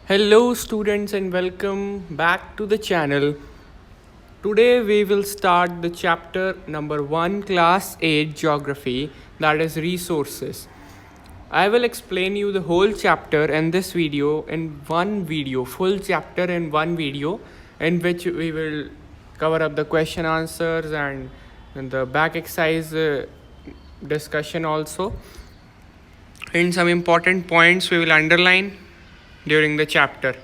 Hello, students, and welcome back to the channel. Today, we will start the chapter number 1, Class 8 Geography, that is Resources. I will explain you the whole chapter in this video in one video, full chapter in one video, in which we will cover up the question answers and the back exercise discussion also. And some important points we will underline during the chapter.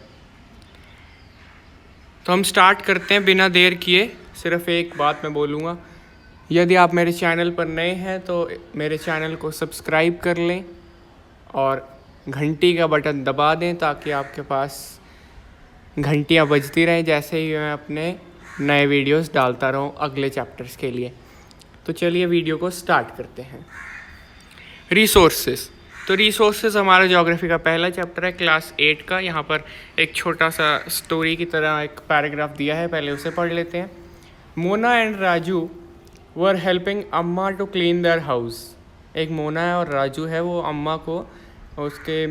तो हम start करते हैं बिना देर किए. सिर्फ एक बात मैं बोलूँगा, यदि आप मेरे चैनल पर नए हैं तो मेरे चैनल को सब्सक्राइब कर लें और घंटी का बटन दबा दें ताकि आपके पास घंटियाँ बजती रहें जैसे ही मैं अपने नए वीडियोस डालता रहूँ अगले चैप्टर्स के लिए. तो चलिए वीडियो को स्टार्ट करते हैं. रिसोर्सेस. तो रिसोर्सेज हमारा ज्योग्राफी का पहला चैप्टर है क्लास 8 का. यहाँ पर एक छोटा सा स्टोरी की तरह एक पैराग्राफ दिया है, पहले उसे पढ़ लेते हैं. Mona and Raju were helping अम्मा टू क्लीन देयर हाउस. एक मोना है और राजू है, वो अम्मा को उसके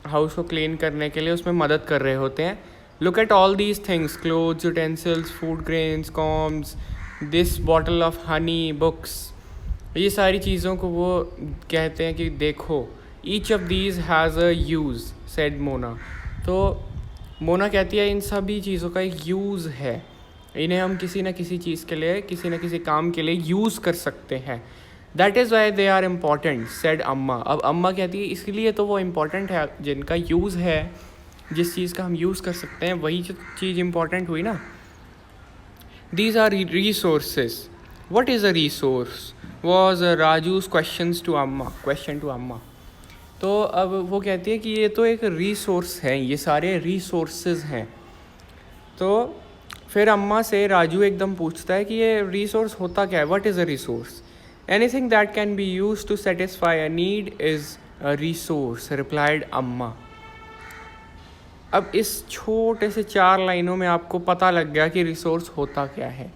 हाउस को क्लीन करने के लिए उसमें मदद कर रहे होते हैं. Look at all these things, clothes, utensils, food grains, combs, this bottle of honey, books. ये सारी चीज़ों को वो कहते हैं कि देखो, each of these has a use, said Mona. तो मोना कहती है इन सभी चीज़ों का एक यूज़ है, इन्हें हम किसी न किसी चीज़ के लिए, किसी न किसी काम के लिए यूज़ कर सकते हैं. That is why they are important, said Amma. अब अम्मा कहती है इसलिए तो वो इम्पॉर्टेंट है, जिनका यूज़ है, जिस चीज़ का हम यूज़ कर सकते हैं वही चीज़ इम्पॉर्टेंट हुई ना. These are resources. What is a resource was Raju's question to Amma. तो अब वो कहती है कि ये तो एक रिसोर्स है, ये सारे रिसोर्सेज हैं. तो फिर अम्मा से राजू एकदम पूछता है कि ये रिसोर्स होता क्या है. What is a resource? Anything that can be used to satisfy a need is a resource, replied Amma. अब इस छोटे से 4 लाइनों में आपको पता लग गया कि रिसोर्स होता क्या है.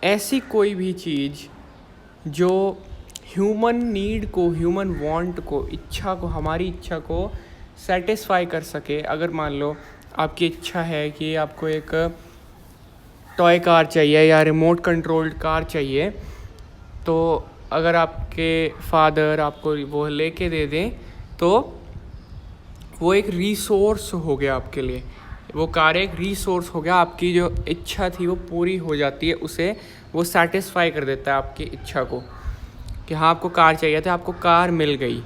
ऐसी कोई भी चीज़ जो ह्यूमन नीड को, ह्यूमन वांट को, इच्छा को, हमारी इच्छा को सेटिस्फाई कर सके. अगर मान लो आपकी इच्छा है कि आपको एक टॉय कार चाहिए या रिमोट कंट्रोल्ड कार चाहिए, तो अगर आपके फादर आपको वो लेके दे दें तो वो एक रिसोर्स हो गया आपके लिए. वो कार एक रिसोर्स हो गया, आपकी जो इच्छा थी वो पूरी हो जाती है, उसे वो सेटिस्फाई कर देता है आपकी इच्छा को कि हाँ आपको कार चाहिए था, आपको कार मिल गई.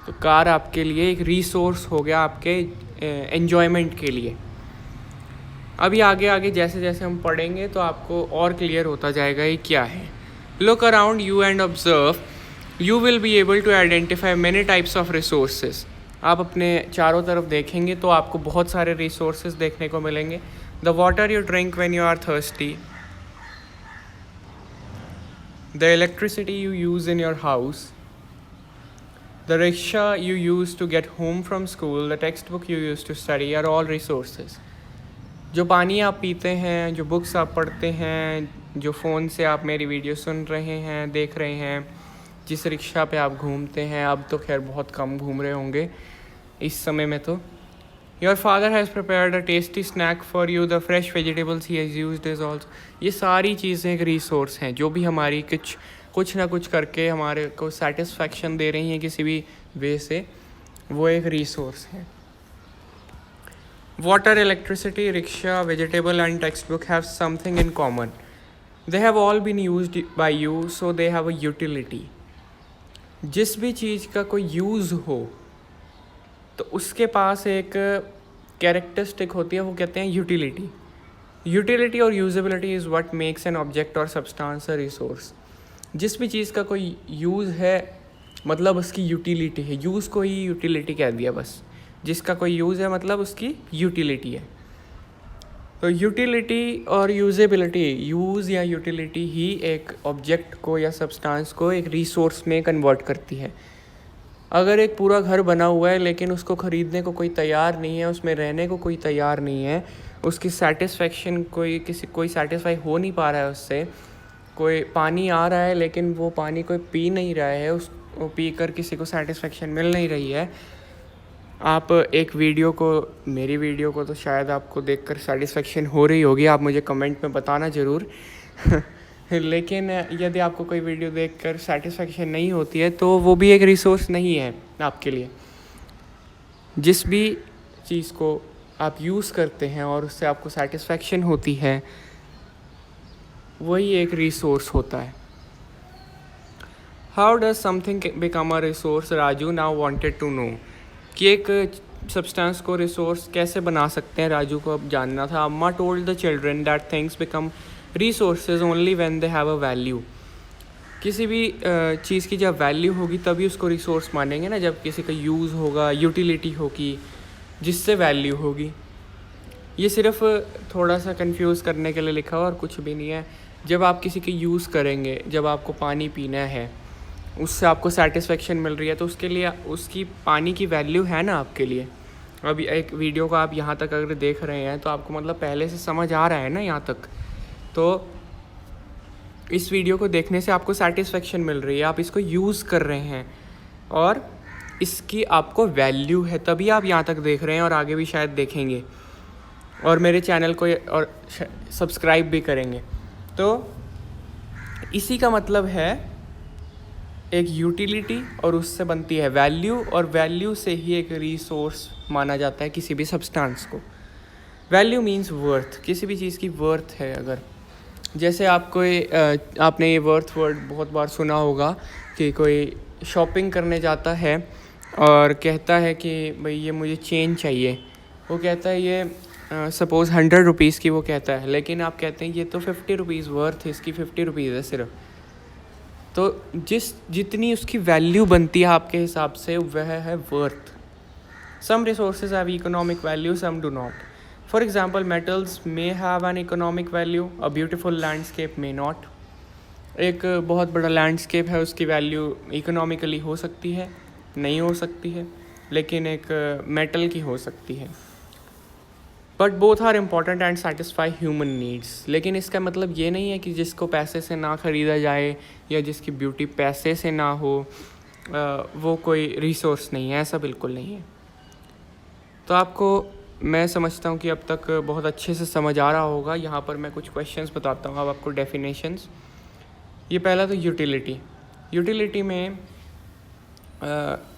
तो कार आपके लिए एक रिसोर्स हो गया आपके एन्जॉयमेंट के लिए. अभी आगे आगे जैसे जैसे हम पढ़ेंगे तो आपको और क्लियर होता जाएगा ये क्या है. Look around you and observe, you will be able to identify many types of resources. आप अपने चारों तरफ देखेंगे तो आपको बहुत सारे रिसोर्सेज देखने को मिलेंगे. The water you drink when you are thirsty, the electricity you use in your house, the rickshaw you use to get home from school, the textbook you use to study are all resources. जो पानी आप पीते हैं, जो books आप पढ़ते हैं, जो फ़ोन से आप मेरी वीडियो सुन रहे हैं, देख रहे हैं, जिस रिक्शा पे आप घूमते हैं, अब तो खैर बहुत कम घूम रहे होंगे इस समय में. तो your father has prepared a tasty snack for you, the fresh vegetables he has used is also. ये सारी चीज़ें एक रिसोर्स हैं जो भी हमारी कुछ ना कुछ करके हमारे को सेटिस्फैक्शन दे रही हैं किसी भी वे से, वो एक रिसोर्स है. Water, electricity, rickshaw, vegetable and text book have something in common. They have all been used by you, so they have a utility. जिस भी चीज़ का कोई यूज़ हो तो उसके पास एक कैरेक्टरिस्टिक होती है, वो कहते हैं यूटिलिटी. यूटिलिटी और usability is what makes an object और सब्सटेंस अ रिसोर्स. जिस भी चीज़ का कोई यूज़ है मतलब उसकी यूटिलिटी है. यूज़ को ही यूटिलिटी कह दिया बस. जिसका कोई यूज़ है मतलब उसकी यूटिलिटी है. तो यूटिलिटी और यूजेबिलिटी, यूज़ या यूटिलिटी ही एक ऑब्जेक्ट को या सब्सटेंस को एक रिसोर्स में कन्वर्ट करती है. अगर एक पूरा घर बना हुआ है लेकिन उसको ख़रीदने को कोई तैयार नहीं है, उसमें रहने को कोई तैयार नहीं है, उसकी सेटिस्फेक्शन कोई सेटिस्फाई हो नहीं पा रहा है उससे, कोई पानी आ रहा है लेकिन वो पानी कोई पी नहीं रहा है, वो पी कर किसी को सेटिस्फेक्शन मिल नहीं रही है, आप एक वीडियो को, मेरी वीडियो को तो शायद आपको देखकर सेटिस्फेक्शन हो रही होगी, आप मुझे कमेंट में बताना ज़रूर लेकिन यदि आपको कोई वीडियो देखकर सेटिस्फेक्शन नहीं होती है तो वो भी एक रिसोर्स नहीं है आपके लिए। जिस भी चीज़ को आप यूज़ करते हैं और उससे आपको सेटिस्फेक्शन होती है, वही एक रिसोर्स होता है। How does something become a resource? Raju now wanted to know कि एक सब्सटेंस को रिसोर्स कैसे बना सकते हैं, राजू को अब जानना था। अम्मा told the children that things become resources only when they have a value. किसी भी चीज़ की जब वैल्यू होगी तभी उसको रिसोर्स मानेंगे ना, जब किसी का यूज़ होगा, यूटिलिटी होगी, जिससे वैल्यू होगी। ये सिर्फ थोड़ा सा कंफ्यूज करने के लिए लिखा हुआ और कुछ भी नहीं है। जब आप किसी के यूज़ करेंगे, जब आपको पानी पीना है, उससे आपको सेटिस्फेक्शन मिल रही है, तो उसके लिए उसकी पानी की वैल्यू है ना आपके लिए। अब एक वीडियो को आप यहाँ तक अगर देख रहे हैं तो आपको मतलब पहले से समझ आ रहा है ना यहाँ तक, तो इस वीडियो को देखने से आपको सेटिस्फेक्शन मिल रही है, आप इसको यूज़ कर रहे हैं और इसकी आपको वैल्यू है, तभी आप यहाँ तक देख रहे हैं और आगे भी शायद देखेंगे और मेरे चैनल को और सब्सक्राइब भी करेंगे। तो इसी का मतलब है एक यूटिलिटी और उससे बनती है वैल्यू, और वैल्यू से ही एक रिसोर्स माना जाता है किसी भी सब्सटेंस को। वैल्यू मीन्स वर्थ, किसी भी चीज़ की वर्थ है। अगर जैसे आपने ये वर्थ वर्ड बहुत बार सुना होगा कि कोई शॉपिंग करने जाता है और कहता है कि भाई ये मुझे चेन चाहिए, वो कहता है ये सपोज़ 100 रुपीज़ की वो कहता है, लेकिन आप कहते हैं ये तो 50 रुपीज़ वर्थ है, इसकी 50 रुपीज़ है सिर्फ। तो जितनी उसकी वैल्यू बनती है आपके हिसाब से, वह है worth. Some resources have economic value, some do not. For example metals may have an economic value, a beautiful landscape may not. एक बहुत बड़ा लैंडस्केप है, उसकी वैल्यू इकोनॉमिकली हो सकती है, नहीं हो सकती है, लेकिन एक मेटल की हो सकती है। But both are important and satisfy human needs. लेकिन इसका मतलब ये नहीं है कि जिसको पैसे से ना ख़रीदा जाए या जिसकी ब्यूटी पैसे से ना हो वो कोई रिसोर्स नहीं है, ऐसा बिल्कुल नहीं है। तो आपको मैं समझता हूँ कि अब तक बहुत अच्छे से समझ आ रहा होगा। यहाँ पर मैं कुछ क्वेश्चंस बताता हूँ अब आपको, डेफिनेशंस। ये पहला तो यूटिलिटी। यूटिलिटी में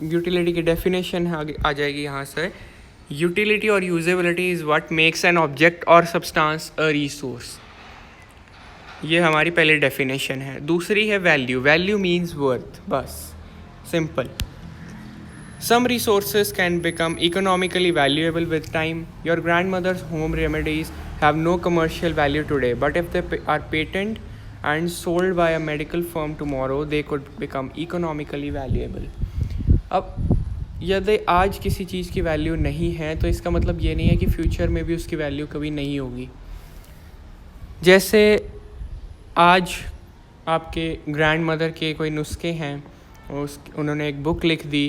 यूटिलिटी की डेफिनेशन आ जाएगी यहाँ से। यूटिलिटी और usability is what makes an object और सब्सटेंस अ रिसोर्स। ये हमारी पहली डेफिनेशन है। दूसरी है वैल्यू। वैल्यू मीन्स वर्थ, बस simple. Some resources can become economically valuable with time. Your grandmother's home remedies have no commercial value today, but if they are patented and sold by a medical firm tomorrow, they could become economically valuable. अब यदि आज किसी चीज़ की value नहीं है तो इसका मतलब ये नहीं है कि फ्यूचर में भी उसकी वैल्यू कभी नहीं होगी। जैसे आज आपके ग्रैंडमदर के कोई नुस्खे हैं, उन्होंने एक बुक लिख दी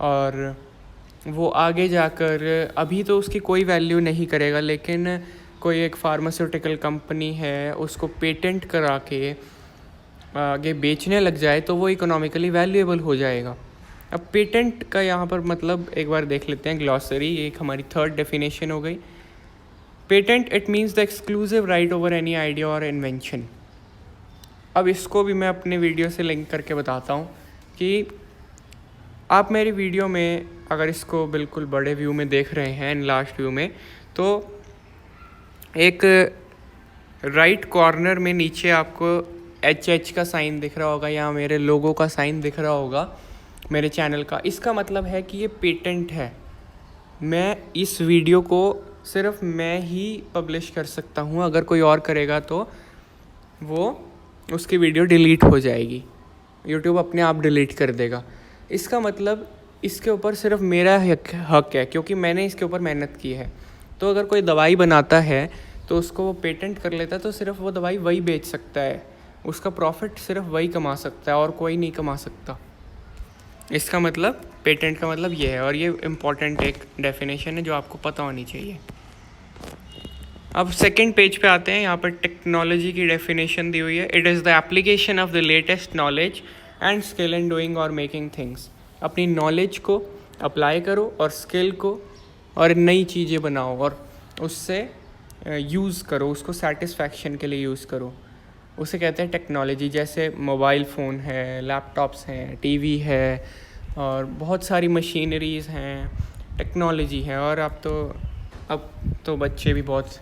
और वो आगे जाकर, अभी तो उसकी कोई वैल्यू नहीं करेगा, लेकिन कोई एक फार्मास्यूटिकल कंपनी है उसको पेटेंट करा के आगे बेचने लग जाए तो वो इकोनॉमिकली वैल्यूएबल हो जाएगा। अब पेटेंट का यहाँ पर मतलब एक बार देख लेते हैं ग्लॉसरी। एक हमारी थर्ड डेफिनेशन हो गई। Patent, it means the exclusive right over any idea और इन्वेंशन। अब इसको भी मैं अपने वीडियो से लिंक करके बताता हूँ कि आप मेरी वीडियो में अगर इसको बिल्कुल बड़े व्यू में देख रहे हैं, इन लास्ट व्यू में, तो एक राइट कॉर्नर में नीचे आपको HH का साइन दिख रहा होगा या मेरे लोगो का साइन दिख रहा होगा मेरे चैनल का। इसका मतलब है कि ये पेटेंट है। मैं इस वीडियो को सिर्फ मैं ही पब्लिश कर सकता हूँ, अगर कोई और करेगा तो वो उसकी वीडियो डिलीट हो जाएगी, यूट्यूब अपने आप डिलीट कर देगा। इसका मतलब इसके ऊपर सिर्फ मेरा हक है, क्योंकि मैंने इसके ऊपर मेहनत की है। तो अगर कोई दवाई बनाता है तो उसको वो पेटेंट कर लेता है तो सिर्फ वो दवाई वही बेच सकता है, उसका प्रॉफिट सिर्फ वही कमा सकता है और कोई नहीं कमा सकता। इसका मतलब पेटेंट का मतलब ये है, और ये इम्पॉर्टेंट एक डेफिनेशन है जो आपको पता होनी चाहिए। अब सेकंड पेज पे आते हैं। यहाँ पर टेक्नोलॉजी की डेफिनेशन दी हुई है। It is the application of the latest knowledge and skill in doing और मेकिंग थिंग्स। अपनी नॉलेज को अप्लाई करो और स्किल को और नई चीज़ें बनाओ और उससे यूज़ करो, उसको सेटिस्फैक्शन के लिए यूज़ करो। उसे कहते हैं टेक्नोलॉजी। जैसे मोबाइल फ़ोन है, लैपटॉप्स हैं, टीवी है और बहुत सारी मशीनरीज़ हैं, टेक्नोलॉजी है। और अब तो बच्चे भी बहुत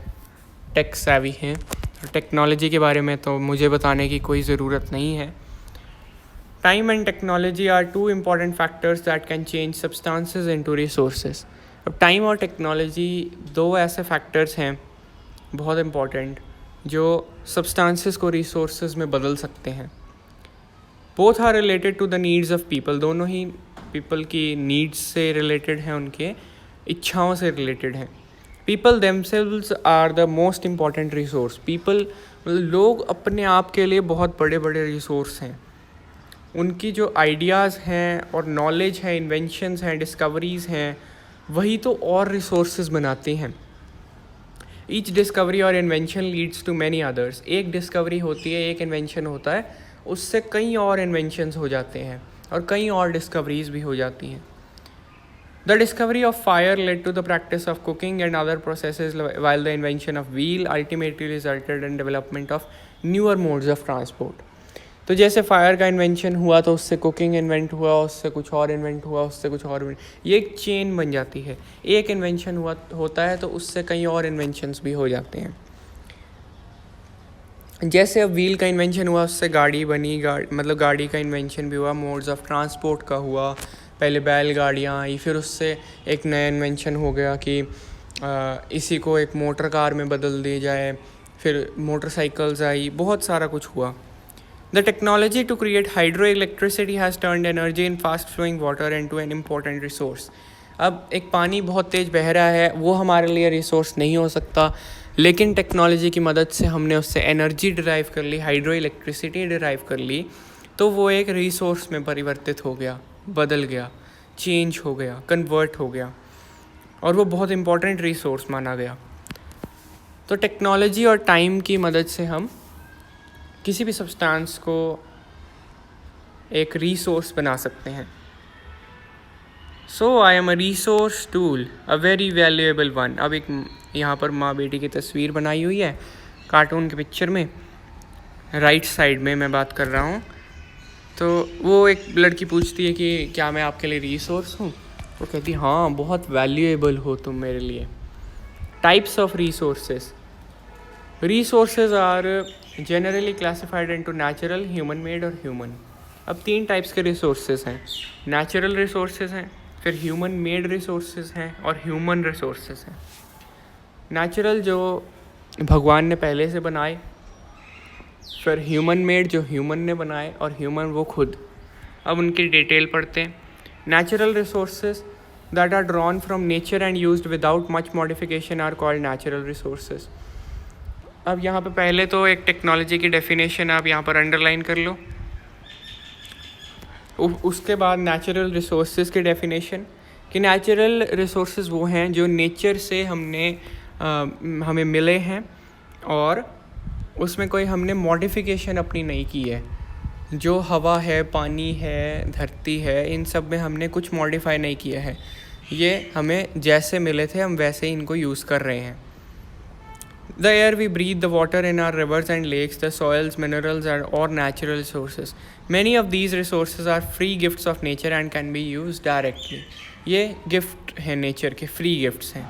टेक सेवी हैं, तो टेक्नोलॉजी के बारे में तो मुझे बताने की कोई ज़रूरत नहीं है। Time and technology are two important factors that can change substances into resources. अब टाइम और टेक्नोलॉजी दो ऐसे फैक्टर्स हैं बहुत इम्पॉर्टेंट जो सब्सटेंसेस को रिसोर्सेज में बदल सकते हैं। Both are related to the needs of people. दोनों ही पीपल की नीड्स से रिलेटेड हैं, उनके इच्छाओं से रिलेटेड हैं। People themselves are the most important resource. People लोग अपने आप के लिए बहुत बड़े बड़े रिसोर्स हैं। उनकी जो आइडियाज़ हैं और नॉलेज है, इन्वेंशंस हैं, डिस्कवरीज़ हैं, वही तो और रिसोर्सेज बनाते हैं। ईच डिस्कवरी और invention leads to many others. एक डिस्कवरी होती है, एक इन्वेंशन होता है, उससे कई और इन्वेंशंस हो जाते हैं और कई और डिस्कवरीज़ भी हो जाती हैं। The discovery of fire led to the practice of cooking and other processes while the invention of wheel ultimately resulted in development of newer modes of transport। तो जैसे फायर का इन्वेंशन हुआ तो उससे कुकिंग इन्वेंट हुआ, उससे कुछ और इन्वेंट हुआ, उससे कुछ और ये एक चेन बन जाती है। एक इन्वेंशन होता है तो उससे कई और इन्वेंशंस भी हो जाते हैं। जैसे अब व्हील का इन्वेंशन हुआ, उससे गाड़ी बनी, मतलब गाड़ी का इन्वेंशन भी हुआ, मोड्स ऑफ ट्रांसपोर्ट का हुआ। पहले बैलगाड़ियाँ आई, फिर उससे एक नया इन्वेंशन हो गया कि इसी को एक मोटर कार में बदल दिया जाए, फिर मोटरसाइकिल्स आई, बहुत सारा कुछ हुआ। The technology to create hydroelectricity has turned energy in fast-flowing water into an important resource। अब एक पानी बहुत तेज़ बह रहा है, वो हमारे लिए रिसोर्स नहीं हो सकता, लेकिन टेक्नोलॉजी की मदद से हमने उससे एनर्जी डिराइव कर ली, हाइड्रो इलेक्ट्रिसिटी डिराइव कर ली, तो वो एक रिसोर्स में परिवर्तित हो गया, बदल गया, चेंज हो गया, कन्वर्ट हो गया और वो बहुत इम्पोर्टेंट रिसोर्स माना गया। तो टेक्नोलॉजी और टाइम की मदद से हम किसी भी सब्सटेंस को एक रिसोर्स बना सकते हैं। So I am a resource tool, a very valuable one. अब एक यहाँ पर माँ बेटी की तस्वीर बनाई हुई है कार्टून के पिक्चर में, राइट साइड में मैं बात कर रहा हूँ। तो वो एक लड़की पूछती है कि क्या मैं आपके लिए रिसोर्स हूँ? वो कहती हाँ, बहुत वैल्यूएबल हो तुम मेरे लिए। Types of resources. Resources are generally classified into natural, human made और ह्यूमन। अब 3 टाइप्स के रिसोर्सेज हैं। नेचुरल रिसोर्सेज हैं, फिर ह्यूमन मेड रिसोर्सेज हैं और ह्यूमन रिसोर्सेज हैं। नेचुरल जो भगवान ने पहले से बनाए, फिर ह्यूमन मेड जो ह्यूमन ने बनाए, और ह्यूमन वो खुद। अब उनकी डिटेल पढ़ते हैं। Natural resources that are drawn from nature and used without much modification are called natural resources. अब यहाँ पे पहले तो एक टेक्नोलॉजी की डेफिनेशन आप यहाँ पर अंडरलाइन कर लो। उसके बाद नेचुरल रिसोर्सेज की डेफिनेशन कि नेचुरल रिसोर्सेज वो हैं जो नेचर से हमें मिले हैं और उसमें कोई हमने मॉडिफिकेशन अपनी नहीं की है। जो हवा है, पानी है, धरती है, इन सब में हमने कुछ मॉडिफाई नहीं किया है। ये हमें जैसे मिले थे हम वैसे ही इनको यूज़ कर रहे हैं। The air we breathe, the water in our rivers and lakes, the soils, minerals or natural resources. Many of these resources are free gifts of nature and can be used directly. ये gift हैं nature के, free gifts हैं।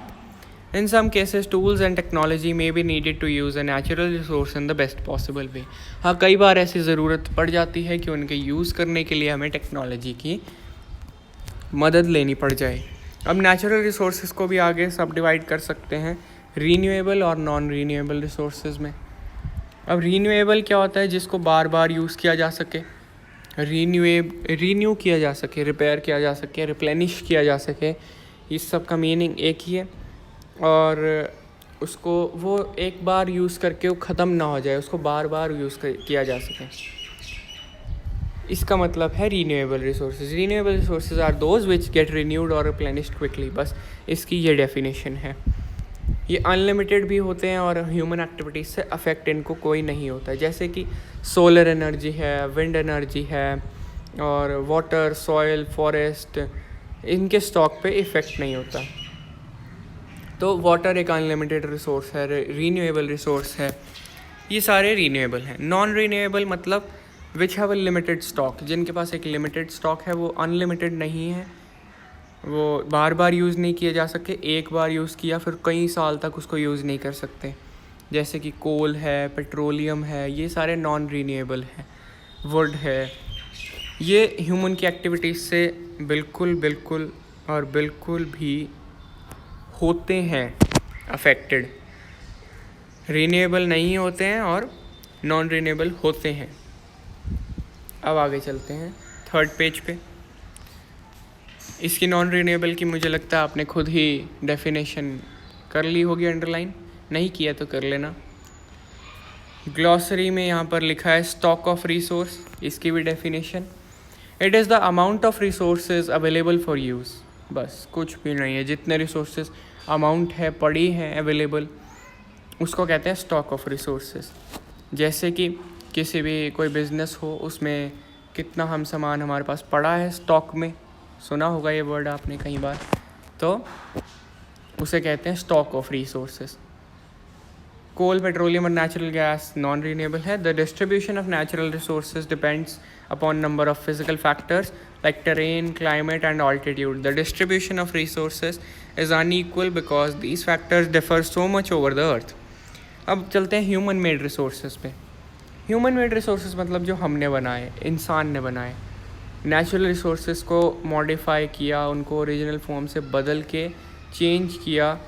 In some cases, tools and technology may be needed to use a natural resource in the best possible way। हाँ, कई बार ऐसी ज़रूरत पड़ जाती है कि उनके यूज़ करने के लिए हमें टेक्नोलॉजी की मदद लेनी पड़ जाए। अब नेचुरल रिसोर्सेज को भी आगे सब डिवाइड कर सकते हैं रीन्यूएबल और नॉन रीन्यूएबल रिसोर्सेज में। अब रीन्यूएबल क्या होता है? जिसको बार बार यूज़ किया जा सके, रीन्यू किया जा सके, रिपेयर किया जा सके, रिप्लेनिश किया जा सके। इस सब का मीनिंग एक ही है और उसको वो एक बार यूज़ करके वो ख़त्म ना हो जाए, उसको बार बार यूज़ किया जा सके। इसका मतलब है renewable resources. Renewable resources are those which get renewed और रिप्लेनिश्ड क्विकली। बस इसकी ये डेफिनेशन है। ये अनलिमिटेड भी होते हैं और ह्यूमन एक्टिविटीज़ से अफेक्ट इनको कोई नहीं होता है। जैसे कि सोलर एनर्जी है, विंड एनर्जी है और वाटर, सॉइल, फॉरेस्ट, इनके स्टॉक पे इफ़ेक्ट नहीं होता। तो वाटर एक अनलिमिटेड रिसोर्स है, रीन्यूएबल रिसोर्स है, ये सारे रीन्यूएबल हैं। नॉन रीन्यूएबल मतलब which have a limited stock, जिनके पास एक लिमिटेड स्टॉक है, वो अनलिमिटेड नहीं है, वो बार बार यूज़ नहीं किए जा सकते, एक बार यूज़ किया फिर कई साल तक उसको यूज़ नहीं कर सकते। जैसे कि कोल है, पेट्रोलियम है, ये सारे नॉन रीन्यूएबल हैं। वुड है, ये ह्यूमन की एक्टिविटीज़ से बिल्कुल और बिल्कुल भी होते हैं अफेक्टेड। रीन्यूएबल नहीं होते हैं और नॉन रीन्यूएबल होते हैं। अब आगे चलते हैं थर्ड पेज पे। इसकी नॉन रीन्यूएबल की मुझे लगता है आपने खुद ही डेफिनेशन कर ली होगी, अंडरलाइन नहीं किया तो कर लेना। ग्लॉसरी में यहाँ पर लिखा है स्टॉक ऑफ रिसोर्स, इसकी भी definition, it is the amount of resources available for use. बस कुछ भी नहीं है, जितने रिसोर्सेज अमाउंट है पड़ी हैं अवेलेबल, उसको कहते हैं स्टॉक ऑफ रिसोर्सेज। जैसे कि किसी भी कोई बिज़नेस हो, उसमें कितना हम सामान हमारे पास पड़ा है स्टॉक में, सुना होगा ये वर्ड आपने कई बार, तो उसे कहते हैं stock of resources. Coal, petroleum और नेचुरल गैस नॉन रीन्यूएबल है। The distribution of natural resources depends upon number of physical factors like terrain, climate and altitude. The distribution of resources is unequal because these factors differ so much over the earth. अब चलते हैं human made resources पे। Human made resources मतलब जो हमने बनाए, इंसान ने बनाए। नेचुरल रिसोर्सेज को मॉडिफाई किया, उनको ओरिजिनल फॉर्म से बदल के चेंज किया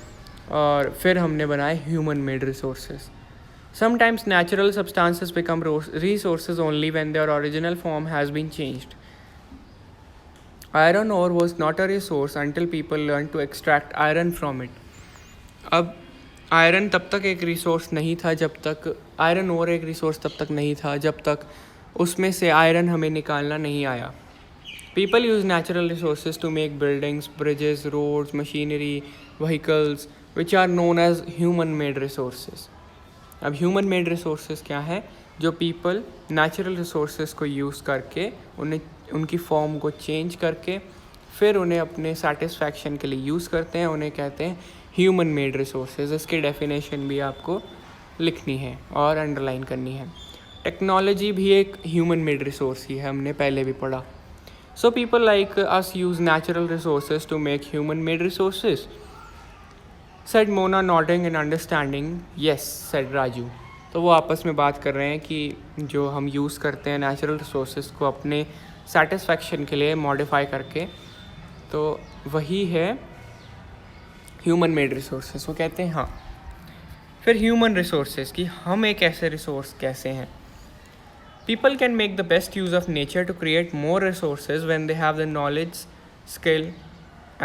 और फिर हमने बनाए human made resources. Sometimes natural substances become resources only when their original form has been changed. Iron ore was not a resource until people learn to extract iron from it. अब iron तब तक एक resource नहीं था जब तक, iron ore एक resource तब तक नहीं था जब तक उसमें से आयरन हमें निकालना नहीं आया। People use natural resources to make buildings, bridges, roads, machinery, vehicles, which are known as human-made resources. अब human-made resources क्या है? जो people natural resources को use करके उन्हें उनकी form को change करके फिर उन्हें अपने satisfaction के लिए use करते हैं, उन्हें कहते हैं human-made resources। इसकी definition भी आपको लिखनी है और underline करनी है। टेक्नोलॉजी भी एक human-made resource ही है, हमने पहले भी पढ़ा। So people like us use natural resources to make human-made resources, said Mona, nodding and understanding. Yes, said Raju. तो वो आपस में बात कर रहे हैं कि जो हम यूज़ करते हैं नेचुरल रिसोर्सेज को अपने सेटिस्फैक्शन के लिए मॉडिफाई करके, तो वही है ह्यूमन मेड रिसोर्सेज। वो कहते हैं हाँ। फिर ह्यूमन रिसोर्सेज की हम एक ऐसे रिसोर्स कैसे हैं? People can make the best use of nature to create more resources when they have the knowledge, skill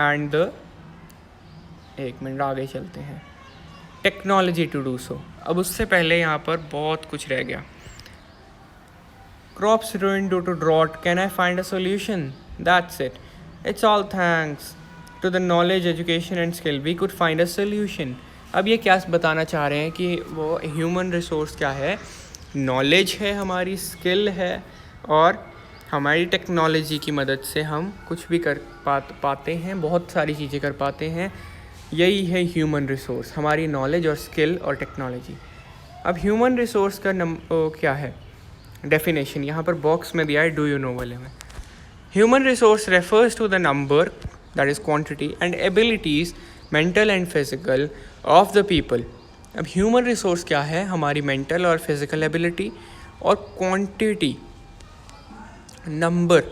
and the, एक मिनट आगे चलते हैं, टेक्नोलॉजी टू डू सो। अब उससे पहले यहाँ पर बहुत कुछ रह गया। Crops ruined due to drought. Can I find a solution? That's it. It's all thanks to the knowledge, education and skill we could find a solution. अब ये क्या बताना चाह रहे हैं कि वो ह्यूमन रिसोर्स क्या है? नॉलेज है, हमारी स्किल है और हमारी टेक्नोलॉजी की मदद से हम कुछ भी कर पाते हैं, बहुत सारी चीज़ें कर पाते हैं। यही है ह्यूमन रिसोर्स, हमारी नॉलेज और स्किल और टेक्नोलॉजी। अब ह्यूमन रिसोर्स का क्या है डेफिनेशन? यहाँ पर बॉक्स में दिया है, डू यू नो वाले में। Human resource refers to the number, that is quantity, and abilities mental and physical of the people. अब ह्यूमन रिसोर्स क्या है? हमारी मेंटल और फिजिकल एबिलिटी, और quantity number.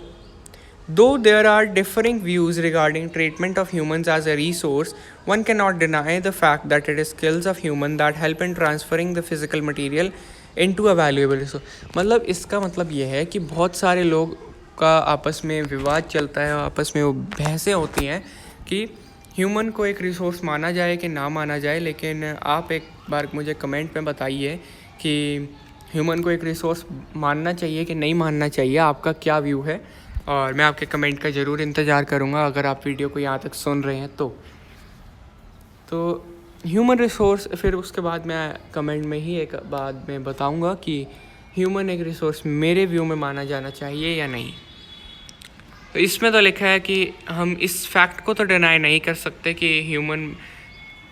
Though there are differing views regarding treatment of humans as a resource, one can not deny the fact that it is skills of human that help in transferring the physical material into a valuable resource. मतलब इसका मतलब ये है कि बहुत सारे लोग का आपस में विवाद चलता है, आपस में वो बहसें होती हैं कि ह्यूमन को एक रिसोर्स माना जाए कि ना माना जाए। लेकिन आप एक बार मुझे कमेंट में बताइए कि ह्यूमन को एक रिसोर्स मानना चाहिए कि नहीं मानना चाहिए, आपका क्या व्यू है, और मैं आपके कमेंट का ज़रूर इंतज़ार करूँगा अगर आप वीडियो को यहाँ तक सुन रहे हैं तो ह्यूमन रिसोर्स। फिर उसके बाद मैं कमेंट में ही एक बाद में बताऊँगा कि ह्यूमन एक रिसोर्स मेरे व्यू में माना जाना चाहिए या नहीं। तो इसमें तो लिखा है कि हम इस फैक्ट को तो डिनाई नहीं कर सकते कि ह्यूमन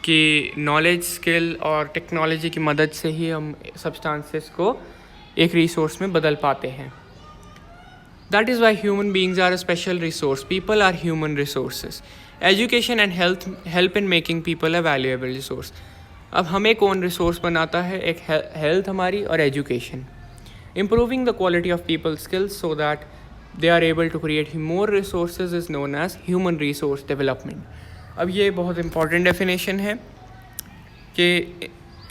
की नॉलेज, स्किल और टेक्नोलॉजी की मदद से ही हम सब्सटेंसेस को एक रिसोर्स में बदल पाते हैं. That is why human beings are a special resource. People are human resources. Education and health help in making people a valuable resource. अब हमें कौन रिसोर्स बनाता है? एक हेल्थ हमारी और education. Improving the quality of people's skills so that they are able to create more resources is known as human resource development. अब ये बहुत इंपॉर्टेंट डेफिनेशन है कि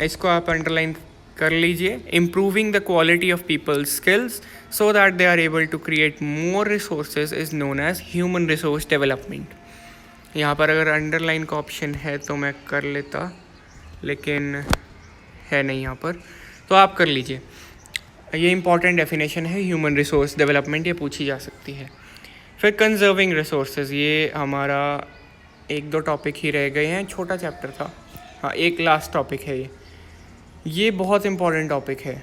इसको आप अंडरलाइन कर लीजिए. Improving the quality of people's skills so that they are able to create more resources is known as human resource development. यहाँ पर अगर अंडरलाइन का ऑप्शन है तो मैं कर लेता, लेकिन है नहीं यहाँ पर, तो आप कर लीजिए. ये इंपॉर्टेंट डेफिनेशन है ह्यूमन रिसोर्स डेवलपमेंट, ये पूछी जा सकती है. फिर कंजर्विंग रिसोर्सेज, ये हमारा 1-2 टॉपिक ही रह गए हैं, छोटा चैप्टर था. हाँ, एक लास्ट टॉपिक है ये बहुत इंपॉर्टेंट टॉपिक है.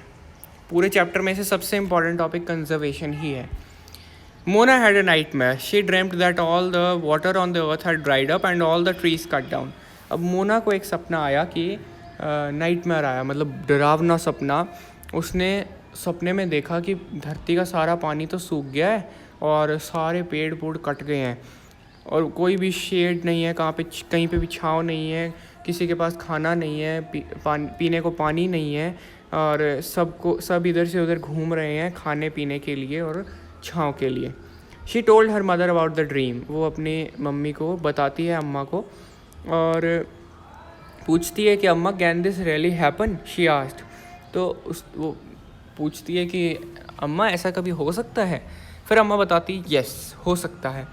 पूरे चैप्टर में से सबसे इंपॉर्टेंट टॉपिक कंजर्वेशन ही है. Mona had a nightmare. She dreamed that all the water on the earth had dried up and all the trees cut down. अब मोना को एक सपना आया कि नाइटमेयर आया, मतलब डरावना सपना. उसने सपने में देखा कि धरती का सारा पानी तो सूख गया है और सारे पेड़ पूड़ कट गए हैं और कोई भी शेड नहीं है, कहीं पे भी छाँव नहीं है, किसी के पास खाना नहीं है, पीने को पानी नहीं है और सब इधर से उधर घूम रहे हैं खाने पीने के लिए और छाँव के लिए. She told her mother about the dream. वो अपनी मम्मी को बताती है, अम्मा को, और पूछती है कि अम्मा can this really happen, she asked. तो वो पूछती है कि अम्मा ऐसा कभी हो सकता है? फिर अम्मा बताती यस, हो सकता है.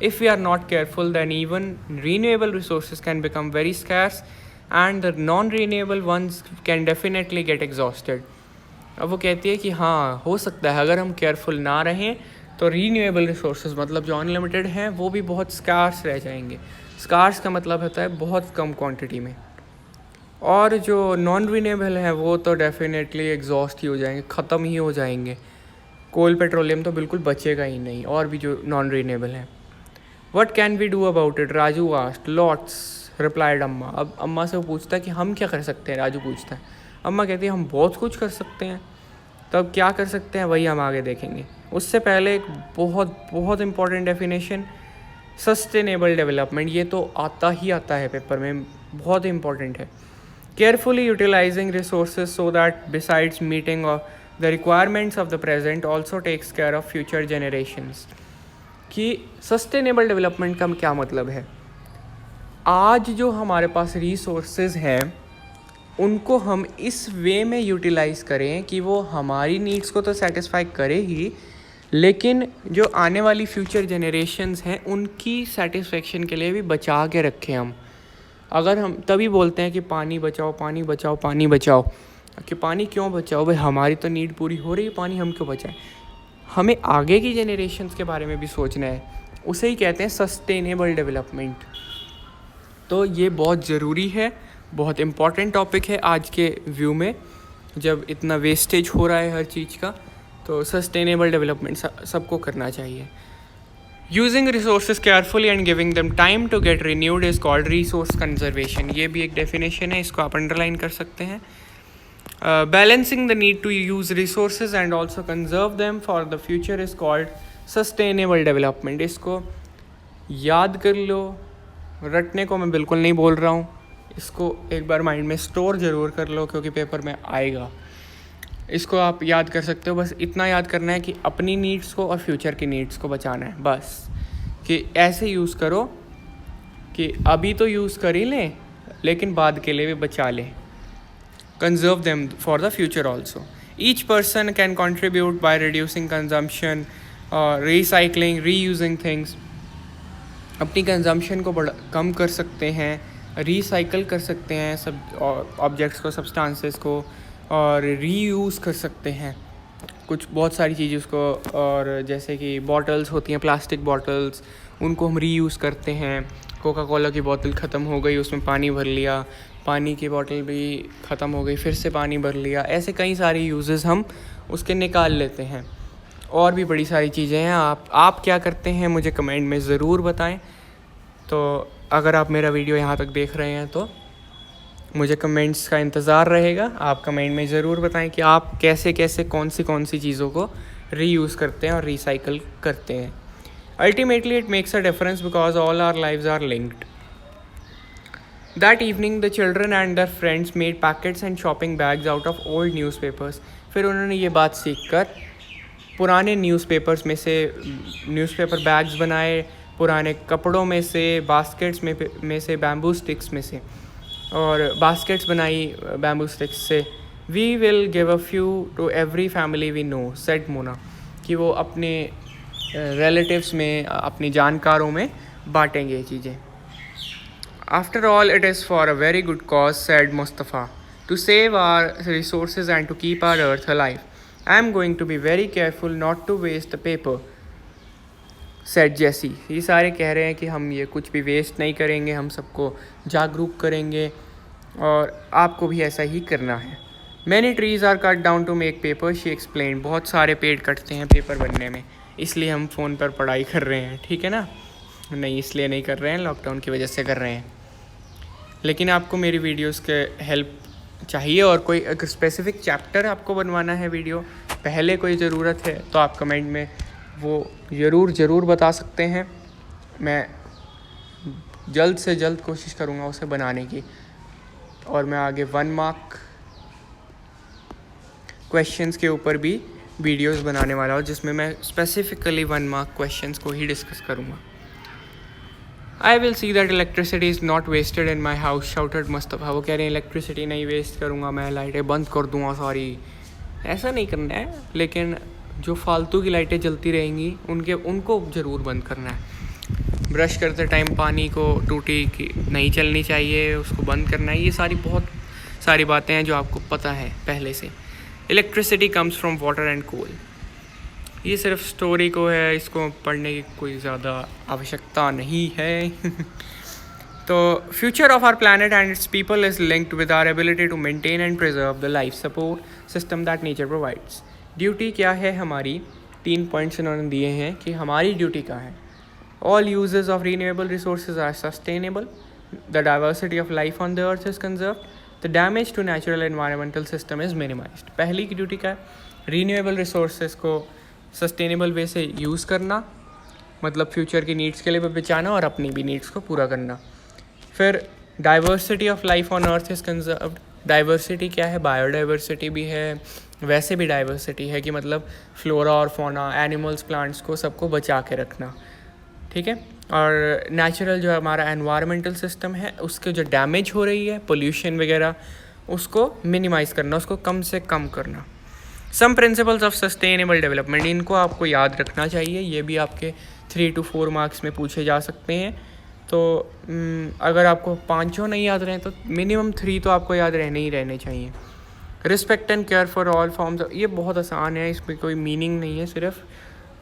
If we are not careful, then even renewable resources can become very scarce and the non-renewable ones can definitely get exhausted. अब वो कहती है कि हाँ, हो सकता है अगर हम केयरफुल ना रहें तो रीन्यूएबल रिसोर्सेज, मतलब जो अनलिमिटेड हैं, वो भी बहुत स्कार्स रह जाएंगे. स्कार्स का मतलब होता है बहुत कम क्वांटिटी में, और जो नॉन रीन्यूएबल हैं वो तो डेफिनेटली एग्जॉस्ट ही हो जाएंगे, ख़त्म ही हो जाएंगे. कोल पेट्रोलियम तो बिल्कुल बचेगा ही नहीं, और भी जो नॉन रीन्यूएबल हैं. What can we do about it? Raju asked. Lots, replied अम्मा. अब अम्मा से वो पूछता है कि हम क्या कर सकते हैं. राजू पूछता है. अम्मा कहती है हम बहुत कुछ कर सकते हैं. तब क्या कर सकते हैं वही हम आगे देखेंगे. उससे पहले एक बहुत बहुत इंपॉर्टेंट डेफिनेशन, सस्टेनेबल डेवलपमेंट. ये तो आता है पेपर में, बहुत इंपॉर्टेंट है. Carefully utilising resources so that besides meeting of the requirements of the present also takes care of future generations. कि सस्टेनेबल डेवलपमेंट का क्या मतलब है? आज जो हमारे पास रिसोर्सेज हैं उनको हम इस वे में यूटिलाइज़ करें कि वो हमारी नीड्स को तो सेटिस्फाई करे ही, लेकिन जो आने वाली फ्यूचर जनरेशन्स हैं उनकी सेटिस्फेक्शन के लिए भी बचा के रखें हम. अगर हम तभी बोलते हैं कि पानी बचाओ, पानी बचाओ, पानी बचाओ, कि पानी क्यों बचाओ भाई, हमारी तो नीड पूरी हो रही है, पानी हम क्यों बचाएं? हमें आगे की जनरेशन्स के बारे में भी सोचना है. उसे ही कहते हैं सस्टेनेबल डेवलपमेंट. तो ये बहुत ज़रूरी है, बहुत इम्पॉर्टेंट टॉपिक है आज के व्यू में. जब इतना वेस्टेज हो रहा है हर चीज़ का, तो सस्टेनेबल डेवलपमेंट सबको करना चाहिए. Using resources carefully and giving them time to get renewed is called resource conservation. ये भी एक डेफिनेशन है, इसको आप अंडरलाइन कर सकते हैं. Balancing the need to use resources and also conserve them for the future is called sustainable development. इसको याद कर लो, रटने को मैं बिल्कुल नहीं बोल रहा हूँ. इसको एक बार माइंड में स्टोर ज़रूर कर लो क्योंकि पेपर में आएगा. इसको आप याद कर सकते हो. बस इतना याद करना है कि अपनी नीड्स को और फ्यूचर की नीड्स को बचाना है. बस कि ऐसे यूज़ करो कि अभी तो यूज़ कर ही लें लेकिन बाद के लिए भी बचा लें. Conserve them for the future also. Each person can contribute by reducing consumption, recycling, reusing things. अपनी कंजम्पशन को कम कर सकते हैं, रिसाइकल कर सकते हैं सब ऑब्जेक्ट्स को, सब्सटेंसेस को, और रीयूज़ कर सकते हैं कुछ बहुत सारी चीज़ें उसको. और जैसे कि बॉटल्स होती हैं, प्लास्टिक बॉटल्स, उनको हम रीयूज़ करते हैं. कोका कोला की बोतल ख़त्म हो गई, उसमें पानी भर लिया, पानी की बोतल भी ख़त्म हो गई, फिर से पानी भर लिया. ऐसे कई सारे यूजेस हम उसके निकाल लेते हैं. और भी बड़ी सारी चीज़ें हैं। आप क्या करते हैं मुझे कमेंट में ज़रूर बताएं। तो अगर आप मेरा वीडियो यहाँ तक देख रहे हैं तो मुझे कमेंट्स का इंतज़ार रहेगा। आप कमेंट में ज़रूर बताएं कि आप कैसे कैसे कौन सी चीज़ों को रीयूज़ करते हैं और रिसाइकल करते हैं। Ultimately it makes a difference because all our lives are linked. That evening the children and their friends made packets and shopping bags out of old newspapers. फिर उन्होंने ये बात सीखकर पुराने न्यूज़पेपर्स में से न्यूज़पेपर बैग्स बनाए, पुराने कपड़ों में से, बास्केट्स में से, बैम्बू स्टिक्स में से, और बास्केट्स बनाई बैम्बू स्टिक्स से। We will give a few to every family we know, said Mona. कि वो अपने रिलेटिव्स में, अपनी जानकारों में बांटेंगे ये चीज़ें। After all it is for a very good cause, said Mustafa, to save our resources and to keep our earth alive. I am going to be very careful not to waste the paper, said Jessie. ये सारे कह रहे हैं कि हम ये कुछ भी वेस्ट नहीं करेंगे, हम सबको जागरूक करेंगे और आपको भी ऐसा ही करना है। Many trees are cut down to make paper, she explain. बहुत सारे पेड़ कटते हैं पेपर बनने में, इसलिए हम फ़ोन पर पढ़ाई कर रहे हैं, ठीक है ना। नहीं, इसलिए नहीं कर रहे हैं, लॉकडाउन की वजह से कर रहे हैं। लेकिन आपको मेरी वीडियोस के हेल्प चाहिए और कोई अगर स्पेसिफिक चैप्टर आपको बनवाना है वीडियो पहले कोई ज़रूरत है तो आप कमेंट में वो ज़रूर बता सकते हैं। मैं जल्द से जल्द कोशिश करूँगा उसे बनाने की। और मैं आगे 1 मार्क क्वेश्चंस के ऊपर भी वीडियोस बनाने वाला हूँ, जिसमें मैं स्पेसिफिकली 1 मार्क क्वेश्चंस को ही डिस्कस करूँगा। I will see that electricity is not wasted in my house, shouted Mustafa. वो कह रहे हैं इलेक्ट्रिसिटी नहीं वेस्ट करूँगा मैं, लाइटें बंद कर दूँगा सारी। ऐसा नहीं करना है, लेकिन जो फालतू की लाइटें जलती रहेंगी उनको ज़रूर बंद करना है। ब्रश करते टाइम पानी को टूटी की नहीं चलनी चाहिए, उसको बंद करना है। ये बहुत सारी बातें हैं जो आपको पता है पहले से। Electricity comes from water and coal. ये सिर्फ स्टोरी को है, इसको पढ़ने की कोई ज़्यादा आवश्यकता नहीं है। तो future of our planet and its people is linked with our ability to maintain and preserve the life support system that nature provides. Duty क्या है हमारी? 3 पॉइंट्स इन्होंने दिए हैं कि हमारी ड्यूटी क्या है। All uses of renewable resources are sustainable, the diversity of life on the earth is conserve, the damage to natural environmental system is minimized. पहली की ड्यूटी क्या है? रीन्यूएबल रिसोर्सेज को सस्टेनेबल वे से यूज़ करना, मतलब फ्यूचर की needs के लिए भी बचाना और अपनी भी नीड्स को पूरा करना। फिर diversity of life on earth is conserved. Diversity क्या है? बायोडाइवर्सिटी भी है, वैसे भी डाइवर्सिटी है कि मतलब फ्लोरा और फौना, एनिमल्स, प्लांट्स को सबको बचा के रखना, ठीक है। और नेचुरल जो हमारा एनवायरमेंटल सिस्टम है उसके जो डैमेज हो रही है, पोल्यूशन वगैरह, उसको मिनिमाइज़ करना, उसको कम से कम करना। Some principles of sustainable development, इनको आपको याद रखना चाहिए। ये भी आपके 3 to 4 मार्क्स में पूछे जा सकते हैं। तो अगर आपको 5 नहीं याद रहे तो मिनिमम 3 तो आपको याद रहने चाहिए। Respect and care for all forms, ये बहुत आसान है, इसमें कोई मीनिंग नहीं है, सिर्फ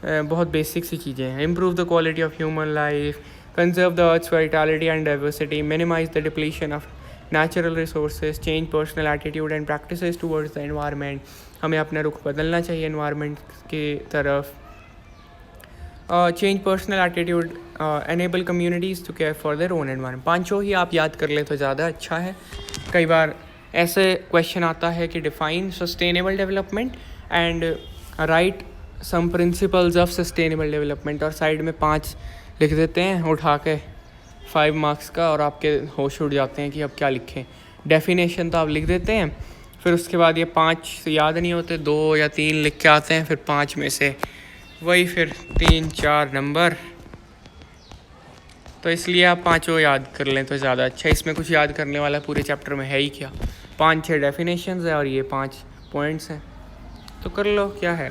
बहुत बेसिक सी चीज़ें हैं। Improve the quality of human life, conserve the earth's vitality and diversity, minimize the depletion of natural resources, change personal attitude and practices towards the environment. हमें अपना रुख बदलना चाहिए एनवायरनमेंट की तरफ। Change personal attitude, enable communities to care for their own environment. 5 ही आप याद कर लें तो ज़्यादा अच्छा है। कई बार ऐसे क्वेश्चन आता है कि define sustainable development and write some principles of sustainable development, और साइड में 5 लिख देते हैं उठा के 5 मार्क्स का, और आपके होश उड़ जाते हैं कि अब क्या लिखें। डेफिनेशन तो आप लिख देते हैं, फिर उसके बाद ये 5 याद नहीं होते, 2 या 3 लिख के आते हैं, फिर 5 में से वही फिर 3-4 नंबर। तो इसलिए आप 5 याद कर लें तो ज़्यादा अच्छा है। इसमें कुछ याद करने वाला पूरे चैप्टर में है ही क्या, 5-6 डेफिनेशंस है और ये 5 पॉइंट्स हैं, तो कर लो क्या है।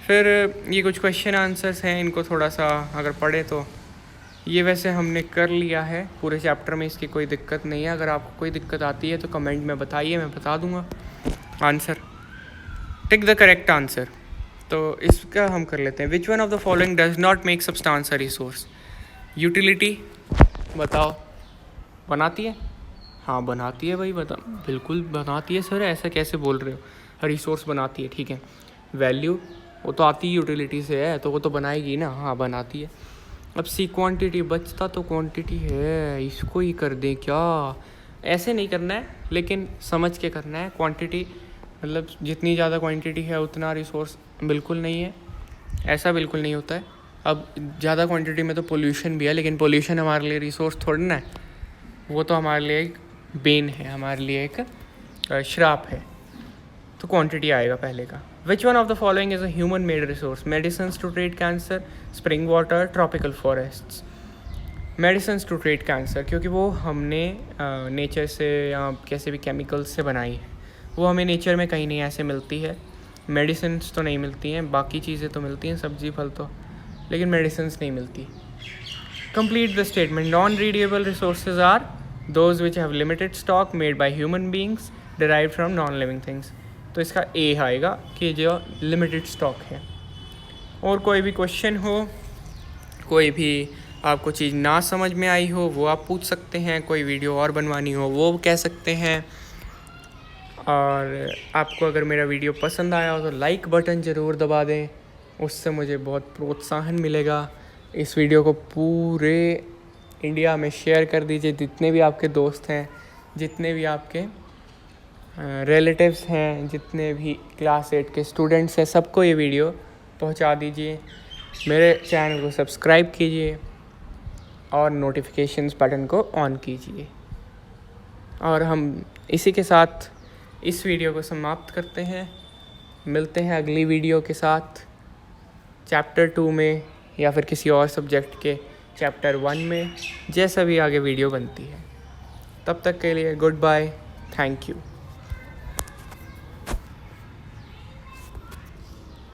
फिर ये कुछ क्वेश्चन आंसर्स हैं, इनको थोड़ा सा अगर पढ़े तो ये वैसे हमने कर लिया है पूरे चैप्टर में, इसकी कोई दिक्कत नहीं है। अगर आपको कोई दिक्कत आती है तो कमेंट में बताइए, मैं बता दूंगा answer. Tick the correct answer, तो इसका हम कर लेते हैं। विच one of the following does not make substance a resource? Utility बताओ, बनाती है? हाँ बनाती है भाई, बता बिल्कुल बनाती है सर, ऐसा कैसे बोल रहे हो? रिसोर्स बनाती है, ठीक है। वैल्यू वो तो आती ही यूटिलिटी से है, तो वो तो बनाएगी ना। हाँ बनाती है। अब सी क्वांटिटी बचता तो क्वांटिटी है, इसको ही कर दें क्या? ऐसे नहीं करना है, लेकिन समझ के करना है। क्वांटिटी मतलब जितनी ज़्यादा क्वांटिटी है उतना रिसोर्स बिल्कुल नहीं है, ऐसा बिल्कुल नहीं होता है। अब ज़्यादा क्वांटिटी में तो पोल्यूशन भी है, लेकिन पोल्यूशन हमारे लिए रिसोर्स थोड़ी ना है, वो तो हमारे लिए एक बेन है, हमारे लिए एक श्राप है। तो क्वांटिटी आएगा पहले का। Which one of the following is a human made resource? Medicines to treat cancer, spring water, tropical forests. Medicines to treat cancer, क्योंकि वो हमने नेचर से या कैसे भी केमिकल्स से बनाई है, वो हमें नेचर में कहीं नहीं ऐसे मिलती है। मेडिसिन्स तो नहीं मिलती हैं, बाकी चीज़ें तो मिलती हैं, सब्जी फल तो, लेकिन मेडिसिन्स नहीं मिलती। Complete the statement. Non readable resources are those which have limited stock made by human beings derived from non living things. तो इसका ए आएगा कि जो लिमिटेड स्टॉक है। और कोई भी क्वेश्चन हो, कोई भी आपको चीज़ ना समझ में आई हो, वो आप पूछ सकते हैं। कोई वीडियो और बनवानी हो वो कह सकते हैं। और आपको अगर मेरा वीडियो पसंद आया हो तो लाइक बटन ज़रूर दबा दें, उससे मुझे बहुत प्रोत्साहन मिलेगा। इस वीडियो को पूरे इंडिया में शेयर कर दीजिए, जितने भी आपके दोस्त हैं, जितने भी आपके रिलेटिव्स हैं, जितने भी क्लास 8 के स्टूडेंट्स हैं, सबको ये वीडियो पहुंचा दीजिए। मेरे चैनल को सब्सक्राइब कीजिए और नोटिफिकेशंस बटन को ऑन कीजिए। और हम इसी के साथ इस वीडियो को समाप्त करते हैं। मिलते हैं अगली वीडियो के साथ, चैप्टर 2 में या फिर किसी और सब्जेक्ट के चैप्टर 1 में, जैसा भी आगे वीडियो बनती है। तब तक के लिए गुड बाय, थैंक यू।